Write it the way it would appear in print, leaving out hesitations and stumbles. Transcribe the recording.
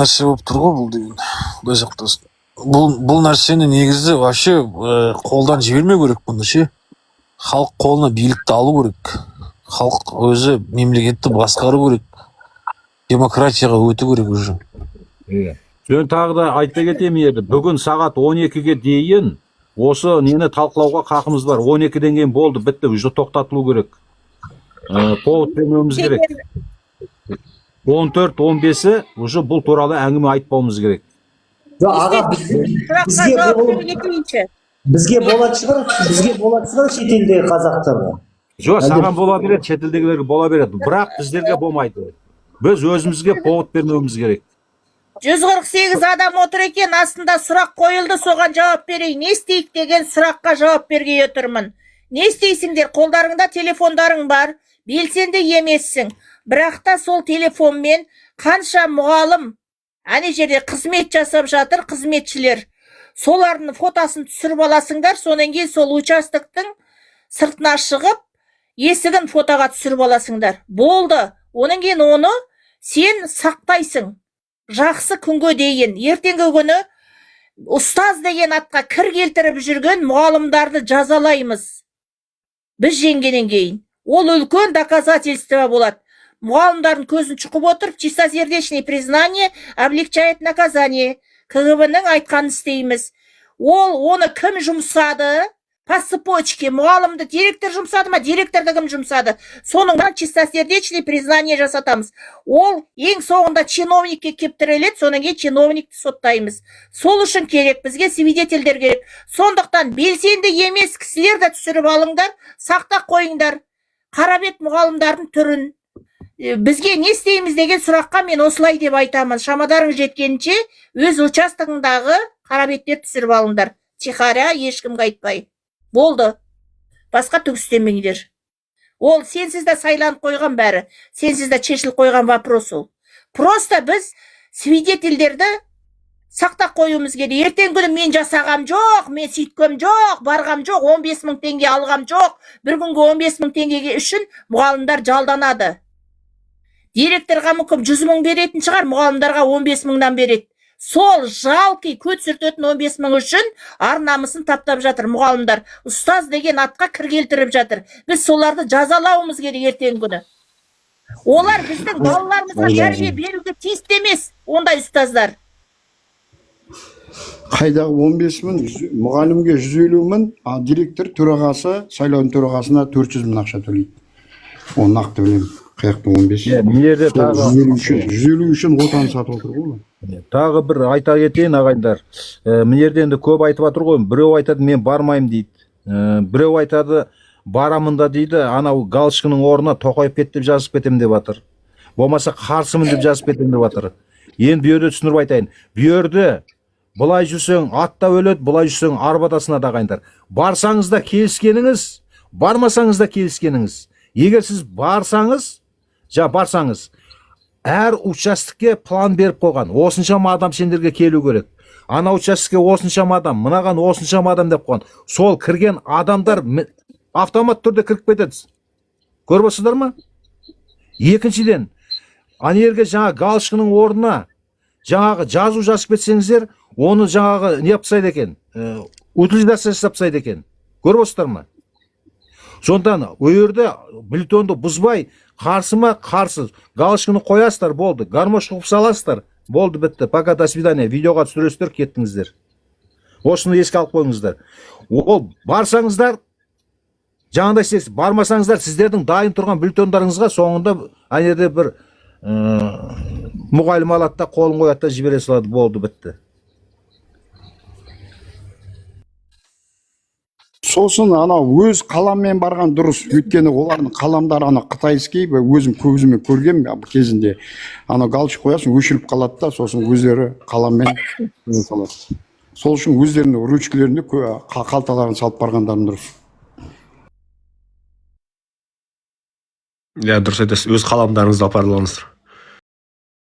нәрсе болып тұр ғой бұл деген. Құдай сақтасын. Бұл нәрсені негізі вообще қолдан жібермеу керек бұны ше. Халық қолына билікті алу керек. Халық өзі мемлекетті басқару керек. Демократияға өту керек уже. Жөн тағы да айта кетейін еді. Бүгін сағат 12-ге дейін осы нені талқылауға қақымыз бар. 12-ден кейін болды, бітті, уже тоқтатылу керек. Повод бермеуіміз керек. 14-15-і уже бұл туралы әңгіме айтпауымыз керек. Аға, бізге болат шығар шетелдегі қазақтарға. Жоқ, саған бола береді, шетелдегілерге бола береді. Бірақ біздерге болмайды. Біз өзімізге повод бермеуіміз керек. 148 адам отыр екен, астында сұрақ қойылды, соған жауап берейін. Не істейік деген сұраққа жауап бергей отырмын. Не істейсіңдер? Қолдарыңда телефондарың бар, белсенді емессің. Бірақ та сол телефонмен қанша мұғалым ане жерде қызмет жасап жатыр, қызметшілер. Солардың фотосын түсіріп аласыңдар, сонан кейін сол участоктың сыртына шығып, есігін фотоға түсіріп аласыңдар. Болды. Онан кейін оны сен сақтайсың. Жақсы күнге дейін, ертеңгі күні ұстаз деген атқа кір келтіріп жүрген мұғалымдарды жазалаймыз. Біз жеңгенен кейін. Ол үлкен доказательство болады. Мұғалымдардың көзін шұқып отырып, чистосердечное признание облегчает наказание. КГБ-ның айтқанын істейміз. Оны кім жұмсады? По цепочке мұғалымды директор жұмсады ма? Директорды кім жұмсады? Соның чистосердечное признание жасатамыз. Ол ең соңында чиновникке кептіреледі, соның кейін чиновникті соттаймыз. Сол үшін керек, бізге свидетельдер керек. Сондықтан белсенді емес кісілерді түсіріп алыңдар, сақтап қойыңдар. Қарабет мұғалымдардың түрін. Бізге не істейміз деген сұраққа мен осылай деп айтамын. Шамадарың жеткенше өз участогындағы қарабеттер түсіріп алыңдар. Чихаря ешкімге айтпай. Болды. Басқа түк істемеңдер. Ол сенсізді сайланып қойған бәрі. Сенсізді шешіліп қойған вопрос ол. Просто біз свидетельдерді сақтап қоюымыз керек. Ертең күні мен жасағам жоқ, мен сөйткем жоқ, барғам жоқ, 15 мың теңге алғам жоқ. Bir күнге 15 мың теңгеге үшін мұғалымдар жалданады. Директорға мүмкін 100 мың беретін шығар, мұғалымдарға 15 мыңнан береді. Сол жалқи көт сүртетін 15 мың үшін ар-намысын таптап жатыр мұғалымдар. Ұстаз деген атқа кір келтіріп жатыр. Біз соларды жазалауымыз керек ертең күні. Олар біздің балаларымызға тәрбие беруге тиісті емес, ондай ұстаздар. Қайдағы 15 мың, мұғалімге 150 мың, директор төрағасы, сайлауын төрағасына 400 мың ақша төлейді. Оны нақты білемін. Қаяқты 15. 150 үшін отан сатып отыр ғой. Тағы бір айта кетейін ағайындар. Мінерден де көп айтып жатыр ғой. Біреу айтады мен бармайым дейді. Біреу айтады барамын да дейді. Анау Галшкінің орнына Тоқаев кетіп жазып кетем деп жатыр. Болмаса қарсымын деп жазып кетем деп жатыр. Енді бүйерде түсіндіріп айтайын. Бүйерде бұлай жүрсең атта өледі, бұлай жүрсең арбадасына да ағайындар. Барсаңыз да келіскеніңіз, бармасаңыз да келіскеніңіз. Егер сіз барсаңыз, барсаңыз, әр участокке план беріп қойған. Осыншама адам сендерге келу керек. Ана участокке осыншама адам, мынаған осыншама адам деп қойған. Сол кірген адамдар автомат түрде кіріп кетеді. Көріп отырсыздар ма? Екіншіден, ана жерге жаңа Галшкінің орнына жаңағы жазу жазып кетсеңіздер, оны жаңағы не yapsaydı екен? Утилизация жасапсайды екен. Көріп отырсыздар ма? Сондықтан өйерде бюллетенді бұзбай, қарсы ма қарсы, Галшкіні қоясыздар, болды. Гармош қылып саласыздар, болды, бітті. Пока, до свидания. Видеоға түсіресіздер, кеттіңіздер. Осыны еске алып қойыңыздар. Ол барсаңыздар, жаңағыдай сіз бармасаңыздар, сіздердің дайын тұрған бюллетендарыңызға соңында анерде бір мұғалім алады да қолын қояды да жібере салады, болды, бітті. Сосын анау өз қаламмен барған дұрыс. Өйткені олардың қаламдары ана қытайский, өзім көзіме көргем кезінде. Ана галочка қоясың, өшіріп қалады да, сосын өздері қаламмен салады. Сол үшін өздерінің ручкілерінде қалталарын салып барғандарын дұрыс. Дұрыс айтасыз, өз қаламдарыңызды апарылаңыздар.